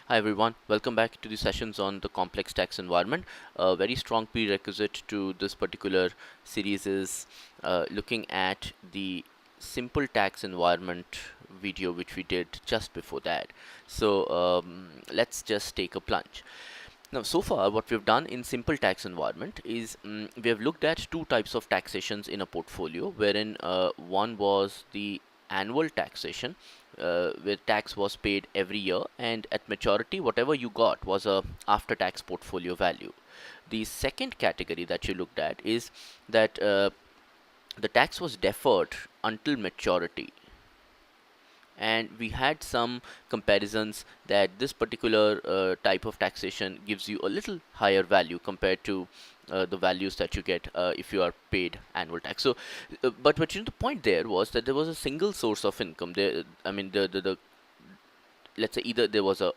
Hi everyone, welcome back to the sessions on the complex tax environment. A very strong prerequisite to this particular series is looking at the simple tax environment video which we did just before that. So let's just take a plunge. Now, so far, what we've done in simple tax environment is we have looked at two types of taxations in a portfolio, wherein one was the annual taxation, where tax was paid every year, and at maturity, whatever you got was a after-tax portfolio value. The second category that you looked at is that the tax was deferred until maturity, and we had some comparisons that this particular type of taxation gives you a little higher value compared to the values that you get if you are paid annual tax. But the point there was that there was a single source of income. There, I mean, the let's say either there was a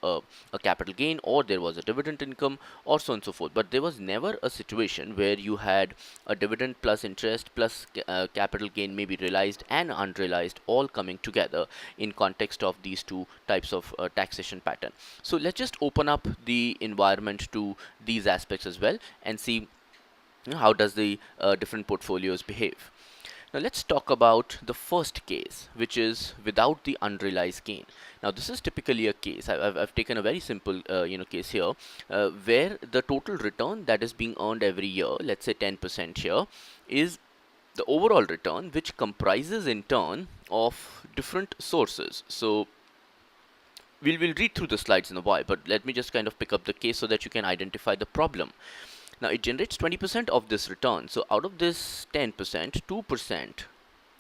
capital gain or there was a dividend income or so on and so forth, but there was never a situation where you had a dividend plus interest plus capital gain, maybe realized and unrealized, all coming together in context of these two types of taxation pattern. So let's just open up the environment to these aspects as well and see how does the different portfolios behave. Now let's talk about the first case, which is without the unrealized gain. Now this is typically a case. I've taken a very simple case here, where the total return that is being earned every year, let's say 10% here, is the overall return, which comprises in turn of different sources. So we'll read through the slides in a while, but let me just kind of pick up the case so that you can identify the problem. Now it generates 20% of this return. So out of this 10%, 2%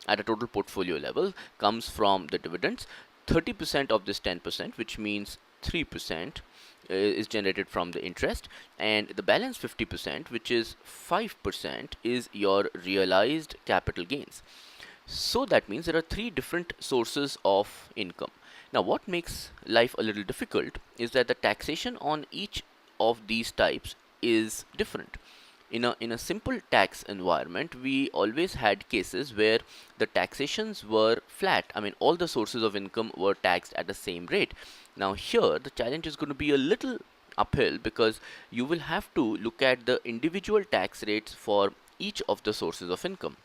at a total portfolio level comes from the dividends. 30% of this 10%, which means 3%, is generated from the interest, and the balance 50%, which is 5%, is your realized capital gains. So that means there are three different sources of income. Now, what makes life a little difficult is that the taxation on each of these types is different. In a simple tax environment, we always had cases where the taxations were flat. I mean, all the sources of income were taxed at the same rate. Now here the challenge is going to be a little uphill, because you will have to look at the individual tax rates for each of the sources of income.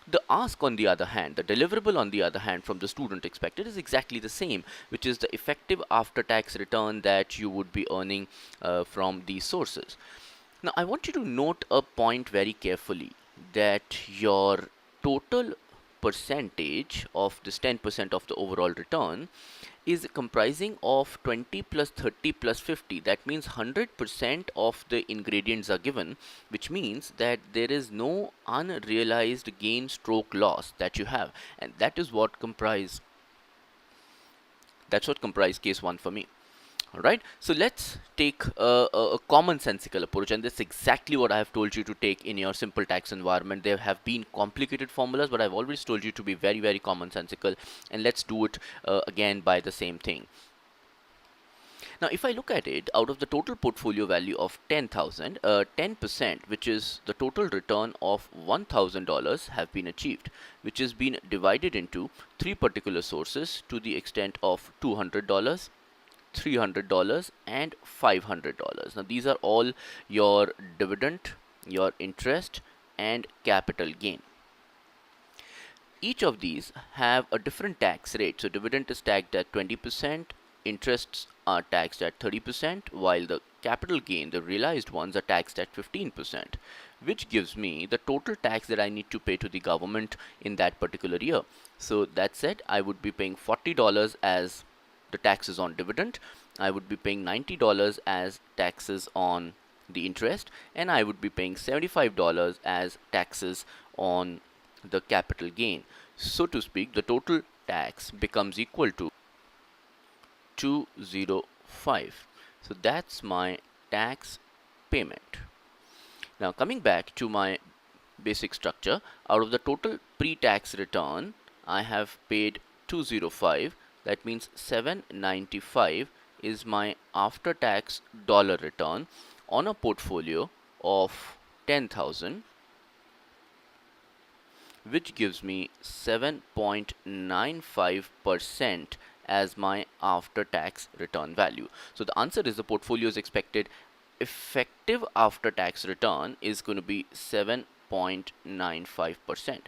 The ask, on the other hand, the deliverable, on the other hand, from the student expected is exactly the same, which is the effective after-tax return that you would be earning from these sources. Now, I want you to note a point very carefully, that your total percentage of this 10% of the overall return is comprising of 20 plus 30 plus 50. That means 100% of the ingredients are given, which means that there is no unrealized gain stroke loss that you have, and that's what comprise case 1 for me. Alright, so let's take a commonsensical approach, and that's exactly what I have told you to take in your simple tax environment. There have been complicated formulas, but I've always told you to be very, very commonsensical, and let's do it again by the same thing. Now, if I look at it, out of the total portfolio value of 10,000, 10%, which is the total return of $1,000, have been achieved, which has been divided into three particular sources to the extent of $200, $300, and $500. Now these are all your dividend, your interest, and capital gain. Each of these have a different tax rate. So dividend is taxed at 20%, interests are taxed at 30%, while the capital gain, the realized ones, are taxed at 15%, which gives me the total tax that I need to pay to the government in that particular year. So that said, I would be paying $40 as the taxes on dividend, I would be paying $90 as taxes on the interest, and I would be paying $75 as taxes on the capital gain. So to speak, the total tax becomes equal to 205. So that's my tax payment. Now coming back to my basic structure, out of the total pre-tax return, I have paid 205. That means 795 is my after-tax dollar return on a portfolio of 10,000, which gives me 7.95% as my after tax return value. So the answer is the portfolio's expected effective after tax return is going to be 7.95%.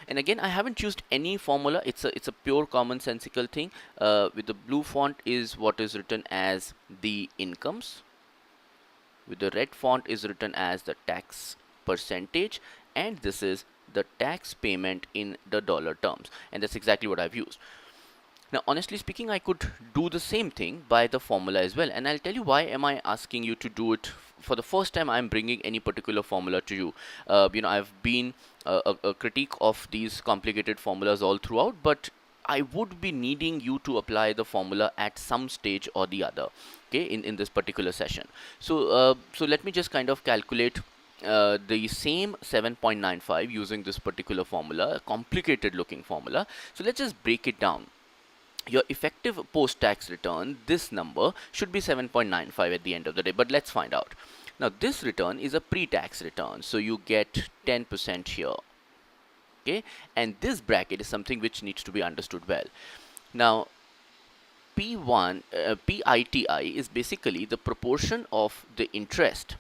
And again, I haven't used any formula. It's a pure commonsensical thing. With the blue font is what is written as the incomes, with the red font is written as the tax percentage, and this is the tax payment in the dollar terms, and that's exactly what I've used. Now, honestly speaking, I could do the same thing by the formula as well, and I'll tell you why am I asking you to do it. For the first time I'm bringing any particular formula to you. I've been a critique of these complicated formulas all throughout, but I would be needing you to apply the formula at some stage or the other, okay, in this particular session. So let me just kind of calculate the same 7.95 using this particular formula, a complicated looking formula. So let's just break it down. Your effective post-tax return, this number should be 7.95 at the end of the day, but let's find out. Now this return is a pre-tax return, so you get 10% here, okay, and this bracket is something which needs to be understood well. Now PITI is basically the proportion of the interest.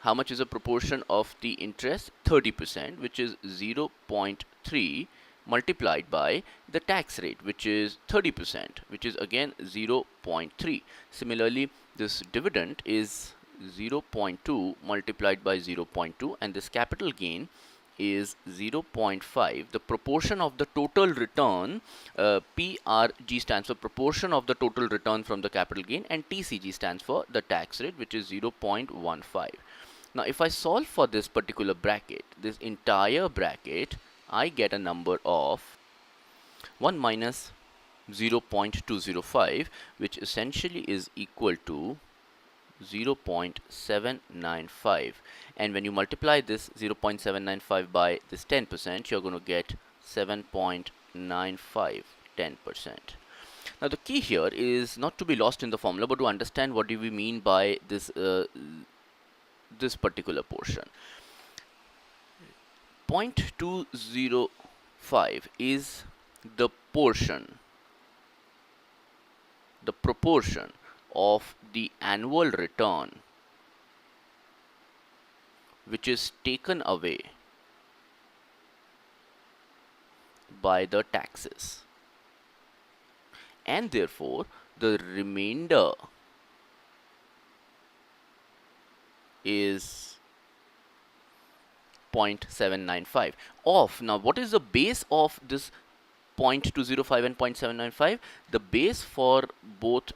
How much is a proportion of the interest? 30%, which is 0.3 multiplied by the tax rate, which is 30%, which is again 0.3. Similarly, this dividend is 0.2 multiplied by 0.2, and this capital gain is 0.5. The proportion of the total return, PRG stands for proportion of the total return from the capital gain, and TCG stands for the tax rate, which is 0.15. Now if I solve for this particular bracket, this entire bracket, I get a number of 1 minus 0.205, which essentially is equal to 0.795, and when you multiply this 0.795 by this 10%, you're going to get 7.95 10%. Now the key here is not to be lost in the formula, but to understand what do we mean by this this particular portion. 0.205 is the portion, the proportion of the annual return which is taken away by the taxes, and therefore the remainder is 0.795 of. Now what is the base of this 0.205 and 0.795? The base for both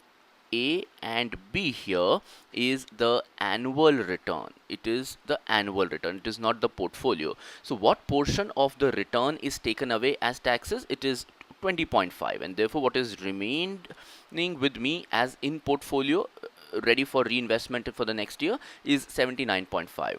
A and B here is the annual return. It is the annual return, it is not the portfolio. So what portion of the return is taken away as taxes? It is 20.5, and therefore what is remaining with me as in portfolio ready for reinvestment for the next year is 79.5.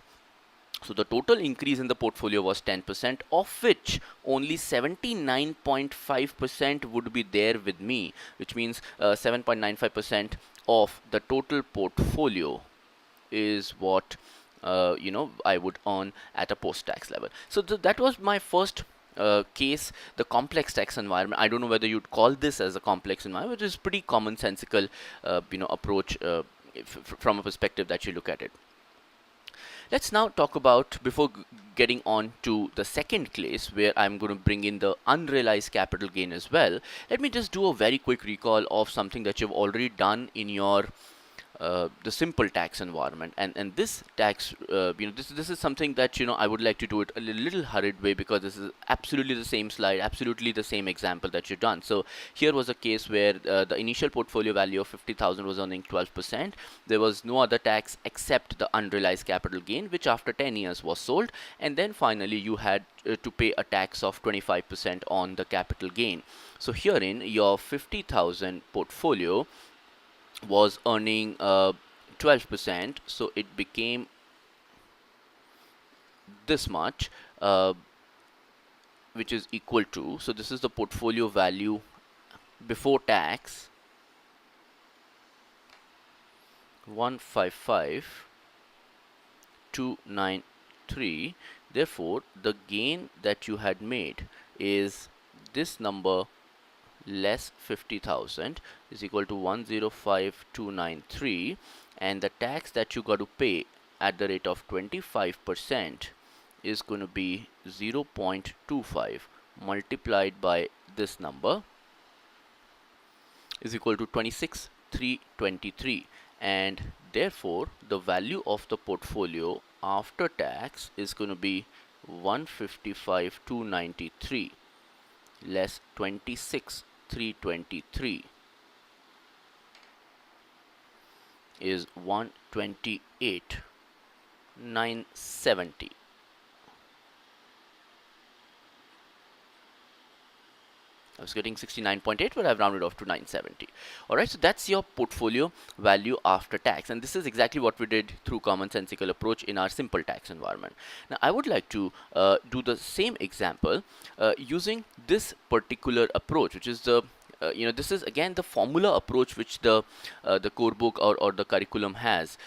So the total increase in the portfolio was 10%, of which only 79.5% would be there with me, which means 7.95% of the total portfolio is what I would earn at a post-tax level. So that was my first case, the complex tax environment. I don't know whether you'd call this as a complex environment, which is pretty commonsensical approach from a perspective that you look at it. Let's now talk about, before getting on to the second case where I'm going to bring in the unrealized capital gain as well, let me just do a very quick recall of something that you've already done in your the simple tax environment, and this tax this is something that I would like to do it a little hurried way, because this is absolutely the same slide, absolutely the same example that you've done. So here was a case where the initial portfolio value of 50,000 was earning 12%. There was no other tax except the unrealized capital gain, which after 10 years was sold, and then finally you had to pay a tax of 25% on the capital gain. So herein your 50,000 portfolio was earning 12%, so it became this much, which is equal to, so this is the portfolio value before tax, 155,293. Therefore the gain that you had made is this number less 50,000 is equal to 105,293, and the tax that you got to pay at the rate of 25% is going to be 0.25 multiplied by this number is equal to 26,323, and therefore the value of the portfolio after tax is going to be 155,293 less 26,323 is 128,970. I was getting 69.8, but I've rounded off to 970. Alright, so that's your portfolio value after tax, and this is exactly what we did through commonsensical approach in our simple tax environment. Now I would like to do the same example using this particular approach, which is the this is again the formula approach which the core book or the curriculum has,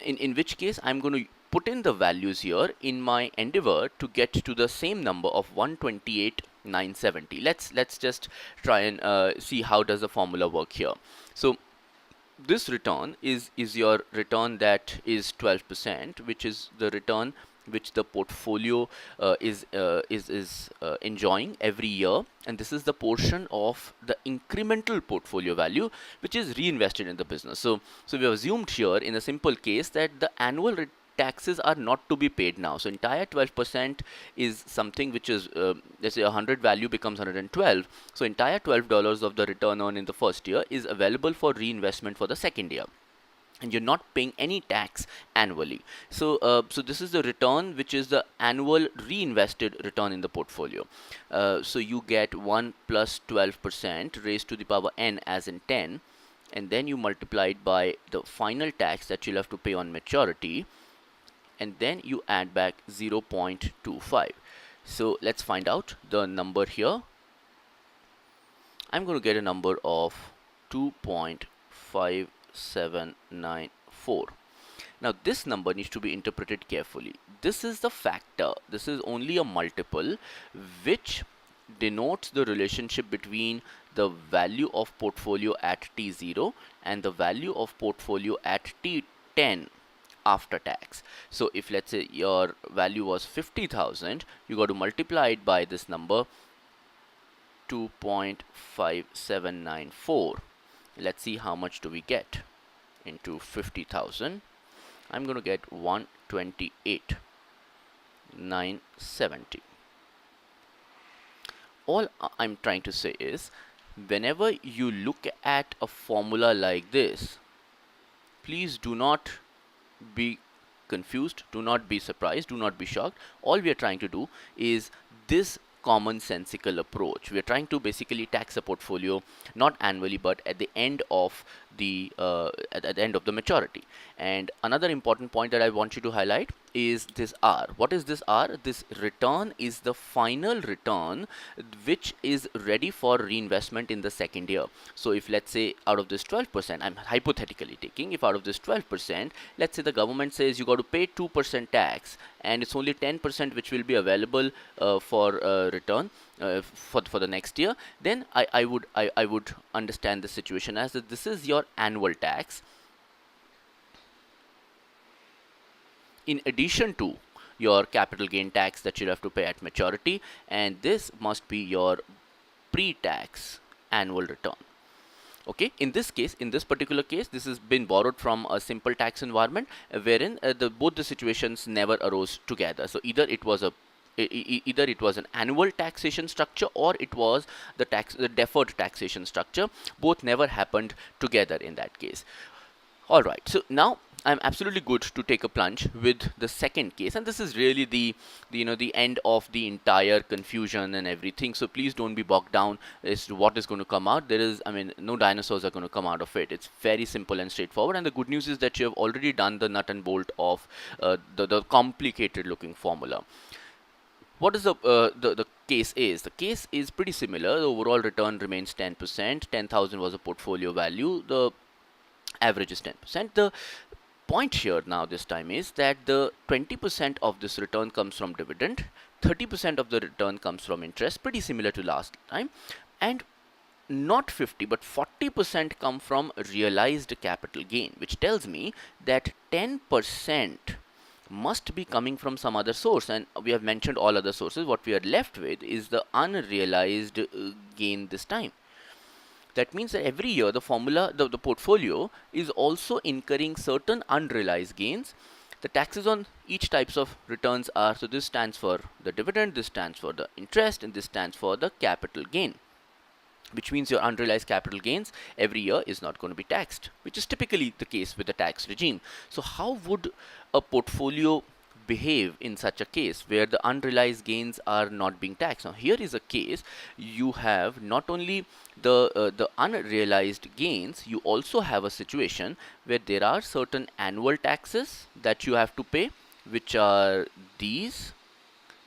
in which case I'm going to put in the values here in my endeavor to get to the same number of 128,970. Let's just try and see how does the formula work here. So this return is your return that is 12%, which is the return which the portfolio is enjoying every year, and this is the portion of the incremental portfolio value which is reinvested in the business. So we have assumed here in a simple case that the annual taxes are not to be paid now. So entire 12% is something which is let's say 100 value becomes 112. So entire $12 of the return earned in the first year is available for reinvestment for the second year, and you're not paying any tax annually. So so this is the return which is the annual reinvested return in the portfolio. So you get 1 plus 12% raised to the power n as in 10, and then you multiply it by the final tax that you'll have to pay on maturity, and then you add back 0.25. So let's find out the number here. I'm going to get a number of 2.5794. Now this number needs to be interpreted carefully. This is the factor, this is only a multiple which denotes the relationship between the value of portfolio at T0 and the value of portfolio at T10 after tax. So if let's say your value was 50,000, you got to multiply it by this number 2.5794. Let's see how much do we get into 50,000. I'm going to get 128,970. All I'm trying to say is, whenever you look at a formula like this, please do not be confused, do not be surprised, do not be shocked. All we are trying to do is this commonsensical approach. We are trying to basically tax a portfolio not annually but at the end of the maturity. And another important point that I want you to highlight is this R. What is this R? This return is the final return which is ready for reinvestment in the second year. So if let's say out of this 12%, I'm hypothetically taking, if out of this 12%, let's say the government says you got to pay 2% tax and it's only 10% which will be available for return for the next year, then I would understand the situation as that this is your annual tax in addition to your capital gain tax that you'll have to pay at maturity, and this must be your pre-tax annual return. Okay, in this case, in this particular case, this has been borrowed from a simple tax environment wherein both the situations never arose together. So either it was an annual taxation structure or it was the deferred taxation structure. Both never happened together in that case. All right, so now I'm absolutely good to take a plunge with the second case, and this is really the end of the entire confusion and everything. So please don't be bogged down as to what is going to come out. There is, I mean, no dinosaurs are going to come out of it. It's very simple and straightforward. And the good news is that you have already done the nut and bolt of the complicated looking formula. What is the case is? The case is pretty similar. The overall return remains 10%. 10,000 was a portfolio value. The average is 10%. The point here now this time is that the 20% of this return comes from dividend, 30% of the return comes from interest, pretty similar to last time, and not 50 but 40% come from realized capital gain, which tells me that 10% must be coming from some other source, and we have mentioned all other sources. What we are left with is the unrealized gain this time. That means that every year the portfolio is also incurring certain unrealized gains. The taxes on each types of returns are, so this stands for the dividend, this stands for the interest, and this stands for the capital gain, which means your unrealized capital gains every year is not going to be taxed, which is typically the case with the tax regime. So how would a portfolio behave in such a case where the unrealized gains are not being taxed? Now here is a case. You have not only the unrealized gains, you also have a situation where there are certain annual taxes that you have to pay, which are these,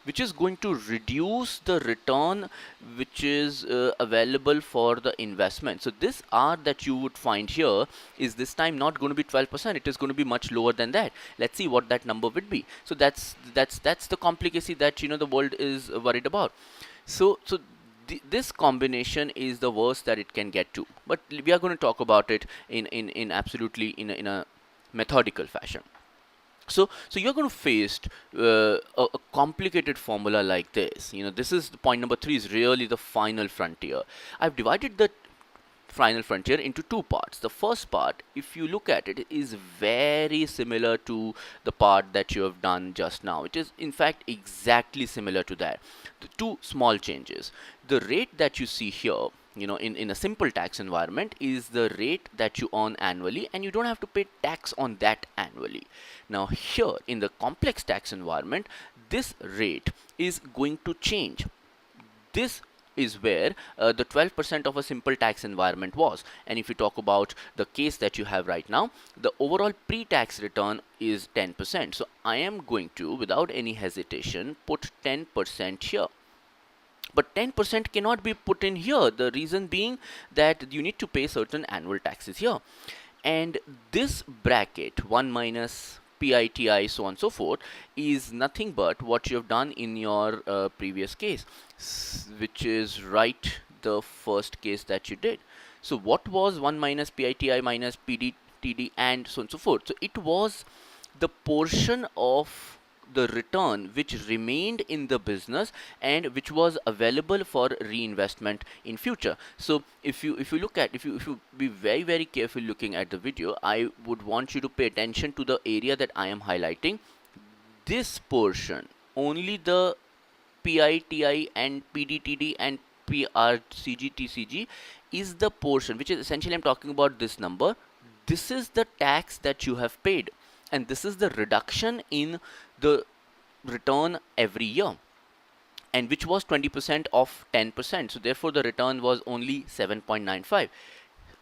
which is going to reduce the return which is available for the investment. So this R that you would find here is this time not going to be 12%. It is going to be much lower than that. Let's see what that number would be. So that's the complicacy that the world is worried about. So this combination is the worst that it can get to, but we are going to talk about it in absolutely in a methodical fashion. So you're going to face a complicated formula like this. This is the point number 3, is really the final frontier. I've divided the final frontier into two parts. The first part, if you look at it, is very similar to the part that you have done just now. It is in fact exactly similar to that. The two small changes: the rate that you see here, in a simple tax environment, is the rate that you earn annually, and you don't have to pay tax on that annually. Now here in the complex tax environment, this rate is going to change. This is where the 12% of a simple tax environment was. And if you talk about the case that you have right now, the overall pre-tax return is 10%. So I am going to, without any hesitation, put 10% here. But 10% cannot be put in here. The reason being that you need to pay certain annual taxes here. And this bracket, 1 minus PITI, so on and so forth, is nothing but what you have done in your previous case, which is right the first case that you did. So what was 1 minus PITI minus PDTD and so on and so forth? So it was the portion of the return which remained in the business and which was available for reinvestment in future. So if you be very careful looking at the video, I would want you to pay attention to the area that I am highlighting. This portion, only the PITI and PDTD and PRCG TCG, is the portion which is essentially, I'm talking about this number. This is the tax that you have paid, and this is the reduction in the return every year, and which was 20% of 10%. So therefore the return was only 7.95.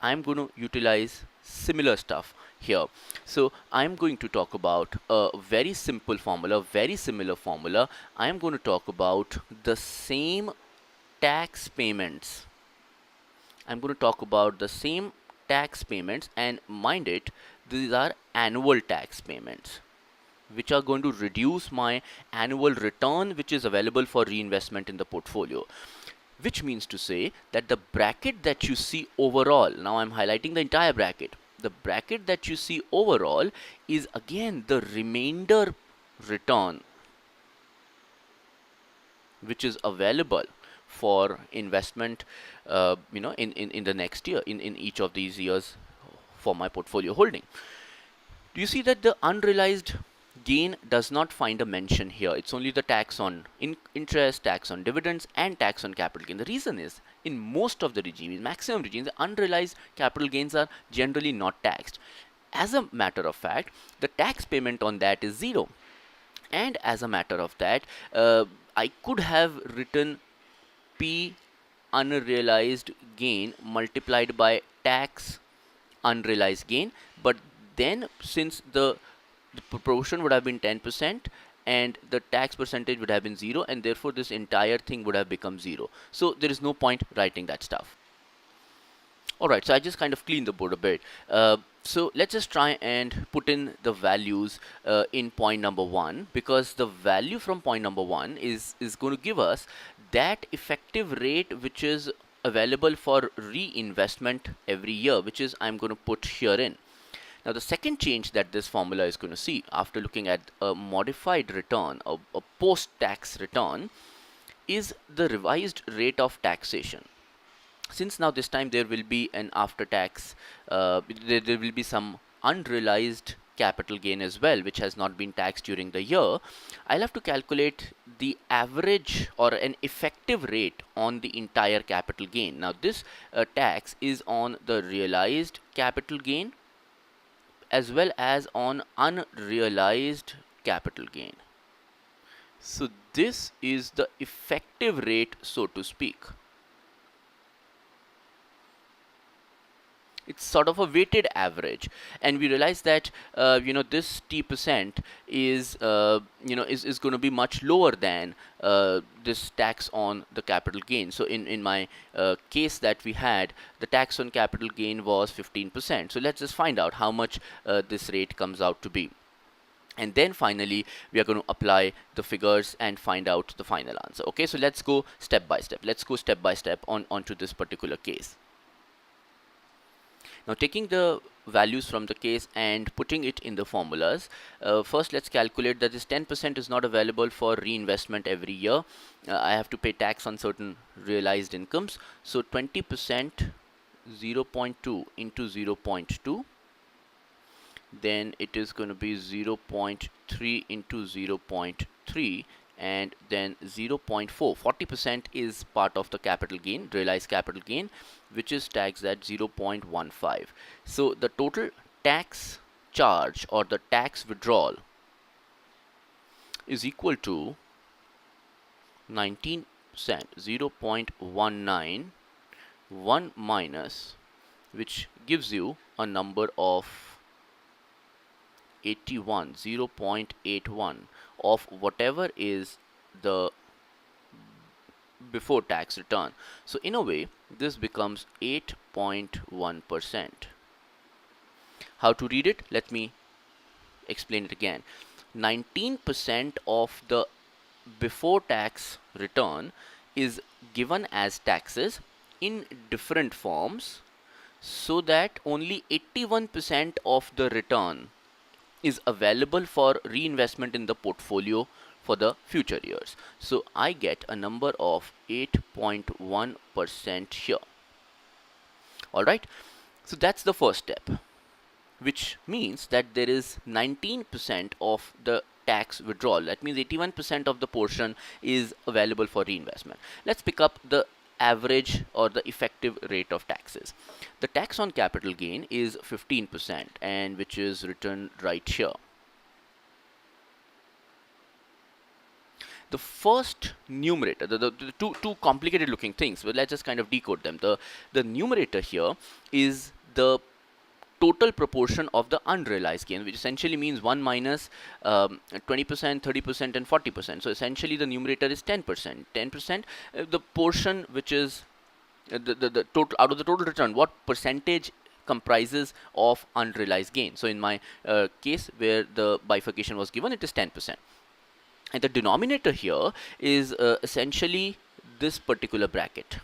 I'm going to utilize similar stuff here. So I'm going to talk about a very simple formula, very similar formula. I'm going to talk about the same tax payments. I'm going to talk about the same tax payments, and mind it, these are annual tax payments, which are going to reduce my annual return which is available for reinvestment in the portfolio. Which means to say that the bracket that you see overall, now I'm highlighting the entire bracket, the bracket that you see overall is again the remainder return which is available for investment in the next year, in each of these years for my portfolio holding. Do you see that the unrealized gain does not find a mention here? It's only the tax on interest, tax on dividends, and tax on capital gain. The reason is, in most of the regimes, in maximum regimes, the unrealized capital gains are generally not taxed. As a matter of fact, the tax payment on that is 0. And as a matter of that, I could have written P unrealized gain multiplied by tax unrealized gain, but then since the proportion would have been 10% and the tax percentage would have been 0, and therefore this entire thing would have become 0. So there is no point writing that stuff. Alright, so I just kind of cleaned the board a bit. So let's just try and put in the values in point number 1, because the value from point number 1 is going to give us that effective rate which is available for reinvestment every year, which is I'm going to put here in. Now, the second change that this formula is going to see after looking at a modified return, a post-tax return, is the revised rate of taxation. Since now this time there will be an after tax, there will be some unrealized capital gain as well, which has not been taxed during the year. I'll have to calculate the average or an effective rate on the entire capital gain. Now this tax is on the realized capital gain as well as on unrealized capital gain. So this is the effective rate, so to speak. It's sort of a weighted average, and we realize that this t% is is going to be much lower than this tax on the capital gain. So in my case that we had, the tax on capital gain was 15%. So let's just find out how much this rate comes out to be. And then finally, we are going to apply the figures and find out the final answer. Okay, so let's go step by step. Let's go step by step onto this particular case. Now, taking the values from the case and putting it in the formulas, first let's calculate that this 10% is not available for reinvestment every year. I have to pay tax on certain realized incomes. So 20%, 0.2 into 0.2. Then it is going to be 0.3 into 0.3, and then 0.4. 40% is part of the capital gain, realized capital gain, which is taxed at 0.15. So the total tax charge or the tax withdrawal is equal to 19%, 0.19, 1 minus, which gives you a number of 81, 0.81 of whatever is the before tax return. So in a way, this becomes 8.1%. How to read it? Let me explain it again. 19% of the before tax return is given as taxes in different forms, so that only 81% of the return is available for reinvestment in the portfolio for the future years. So I get a number of 8.1% here. Alright, so that's the first step, which means that there is 19% of the tax withdrawal. That means 81% of the portion is available for reinvestment. Let's pick up the average or the effective rate of taxes. The tax on capital gain is 15%, and which is written right here. The first numerator, the two complicated looking things, but let's just kind of decode them. The numerator here is the total proportion of the unrealized gain, which essentially means 1 minus 20%, 30%, and 40%. So essentially the numerator is 10%. 10%, the portion which is the total out of the total return, what percentage comprises of unrealized gain. So in my case where the bifurcation was given, it is 10%. And the denominator here is essentially this particular bracket,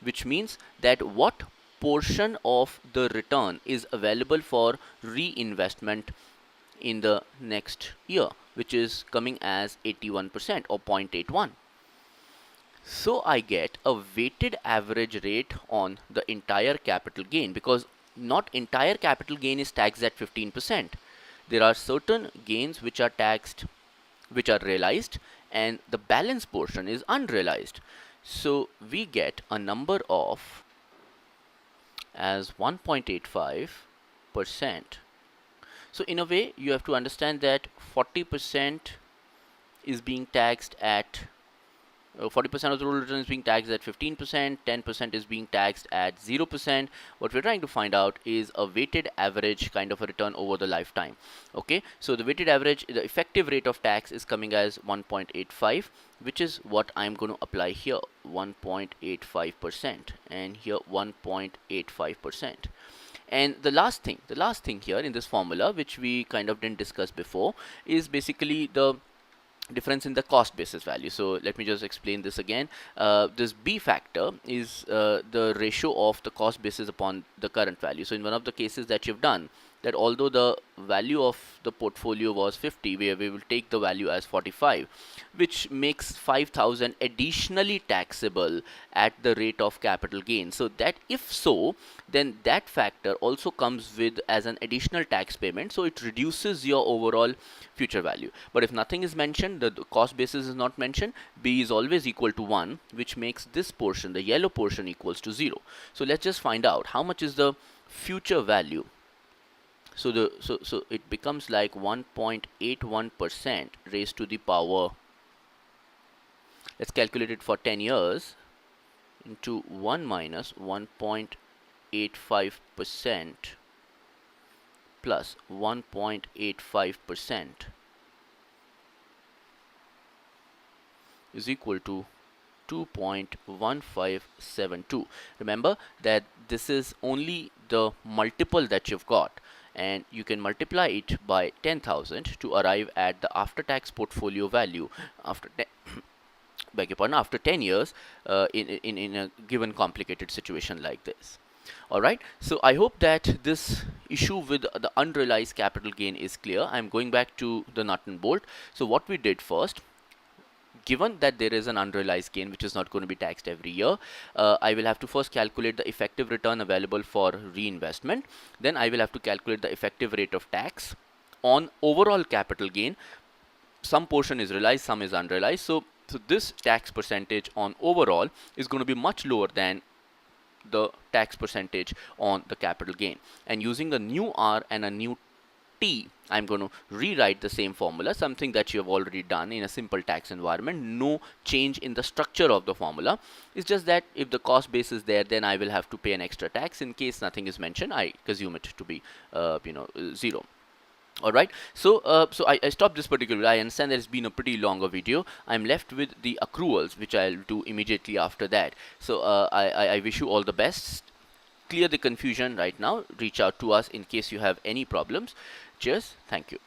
which means that what portion of the return is available for reinvestment in the next year, which is coming as 81% or 0.81. So I get a weighted average rate on the entire capital gain, because not entire capital gain is taxed at 15%. There are certain gains which are taxed, which are realized, and the balance portion is unrealized. So we get a number of as 1.85%. So in a way, you have to understand that 40% is being taxed at 40% of the total return is being taxed at 15%, 10% is being taxed at 0%. What we're trying to find out is a weighted average kind of a return over the lifetime. Okay, so the weighted average, the effective rate of tax is coming as 1.85, which is what I'm going to apply here, 1.85%, and here 1.85%. And the last thing here in this formula, which we kind of didn't discuss before, is basically the difference in the cost basis value. So let me just explain this again. This B factor is the ratio of the cost basis upon the current value. So in one of the cases that you've done, that although the value of the portfolio was 50, where we will take the value as 45, which makes 5,000 additionally taxable at the rate of capital gain. So that if so, then that factor also comes with as an additional tax payment, so it reduces your overall future value. But if nothing is mentioned, the cost basis is not mentioned, B is always equal to 1, which makes this portion, the yellow portion, equals to 0. So let's just find out how much is the future value. So it becomes like 1.81% raised to the power, let's calculate it for 10 years, into 1 minus 1.85% plus 1.85% is equal to 2.1572. Remember that this is only the multiple that you've got, and you can multiply it by 10,000 to arrive at the after-tax portfolio value after after 10 years in a given complicated situation like this. All right, so I hope that this issue with the unrealized capital gain is clear. I'm going back to the nut and bolt. So what we did first, given that there is an unrealized gain which is not going to be taxed every year, I will have to first calculate the effective return available for reinvestment. Then I will have to calculate the effective rate of tax on overall capital gain. Some portion is realized, some is unrealized. So this tax percentage on overall is going to be much lower than the tax percentage on the capital gain. And using a new R and a new T, I'm going to rewrite the same formula, something that you have already done in a simple tax environment. No change in the structure of the formula. It's just that if the cost base is there, then I will have to pay an extra tax. In case nothing is mentioned, I assume it to be 0. All right, so I stopped this particular. I understand that it's been a pretty longer video. I'm left with the accruals, which I'll do immediately after that. So I wish you all the best. Clear the confusion right now. Reach out to us in case you have any problems. Cheers. Thank you.